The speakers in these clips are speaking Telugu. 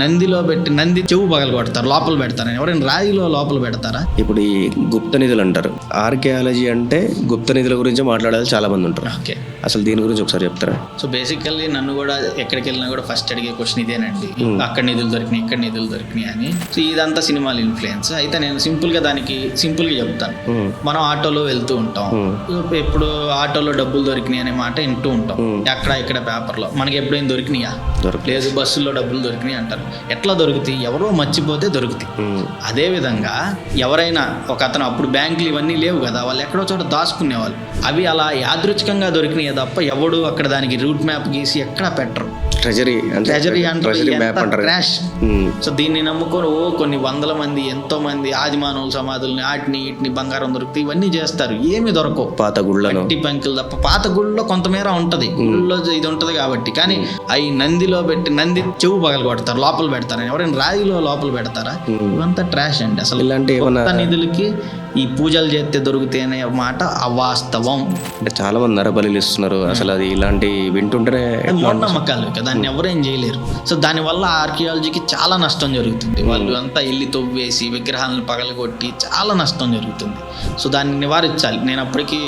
నందిలో పెట్టి నంది చెవు పగలు కొడతారు, లోపల పెడతారు. ఎవరైనా రాయిలో లోపల పెడతారా? ఇప్పుడు ఈ గుప్త నిధులు అంటారు, ఆర్కియాలజీ అంటే గుప్త నిధుల గురించి మాట్లాడాలి చాలా మంది ఉంటారు. ఓకే, అసలు దీని గురించి ఒకసారి చెప్తారా? సో బేసికల్లీ నన్ను కూడా ఎక్కడికి వెళ్ళినా కూడా ఫస్ట్ అడిగే క్వశ్చన్ ఇదేనండి, అక్కడ నిధులు దొరికినాయి, ఇక్కడ నిధులు దొరికినాయి అని. సో ఇదంతా సినిమాల ఇన్ఫ్లుయెన్స్. అయితే నేను సింపుల్గా చెప్తాను. మనం ఆటోలో వెళ్తూ ఉంటాం, ఎప్పుడు ఆటోలో డబ్బులు దొరికినాయి అనే మాట వింటూ ఉంటాం, అక్కడ ఇక్కడ పేపర్లో. మనకి ఎప్పుడైనా దొరికినాయా? లేదు. బస్సుల్లో డబ్బులు దొరికినాయి అంటారు. ఎట్లా దొరుకుతాయి? ఎవరో మర్చిపోతే దొరుకుతాయి. అదే విధంగా ఎవరైనా ఒక అతను, అప్పుడు బ్యాంకులు ఇవన్నీ లేవు కదా, వాళ్ళు ఎక్కడో చోట దాచుకునేవాళ్ళు. అవి అలా యాదృచ్ఛికంగా దొరికినాయి తప్ప ఎవడు అక్కడ దానికి రూట్ మ్యాప్ గీసి ఎక్కడ పెట్టరు. ట్రెజరీ అంటే క్రాష్. సో దీన్ని నమ్ముకొని కొన్ని వందల మంది, ఎంతో మంది ఆదిమానవుల సమాధుల్ని, ఆటిని బంగారం దొరుకుతాయి, ఇవన్నీ చేస్తారు. ఏమి దొరకవు. పాత గుళ్ళలో పెంకులు తప్ప. పాత గుళ్ళలో కొంతమేర ఉంటది, గుళ్ళలో ఇది ఉంటది కాబట్టి. కానీ అవి నందిలో పెట్టి నంది చెవు పగలు కొడతారు, లోపల పెడతారు. ఎవరైనా రాయిలో లోపల పెడతారా? ఇవంతా ట్రాష్ అండి. అసలు ఇలాంటి నిధులకి ఈ పూజలు చేస్తే దొరుకుతాయి అనే మాట అవాస్తవం. అంటే చాలా మంది నరబలిలు ఇస్తున్నారు. అసలు అది ఇలాంటి వింటుంటేనే మూఢనమ్మకాలు, దాన్ని ఎవరేం చేయలేరు. సో దానివల్ల ఆర్కియాలజీకి చాలా నష్టం జరుగుతుంది. వాళ్ళు అంతా వెళ్ళి తవ్వేసి విగ్రహాలను పగలగొట్టి చాలా నష్టం జరుగుతుంది. సో దాన్ని నివారించాలి. నేను అప్పటికి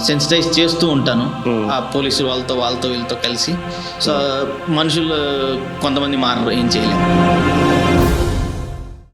సెన్సిటైజ్ చేస్తూ ఉంటాను ఆ పోలీసులు వాళ్ళతో వీళ్ళతో కలిసి. సో మనుషులు కొంతమంది మారరు, ఏం చేయలేరు.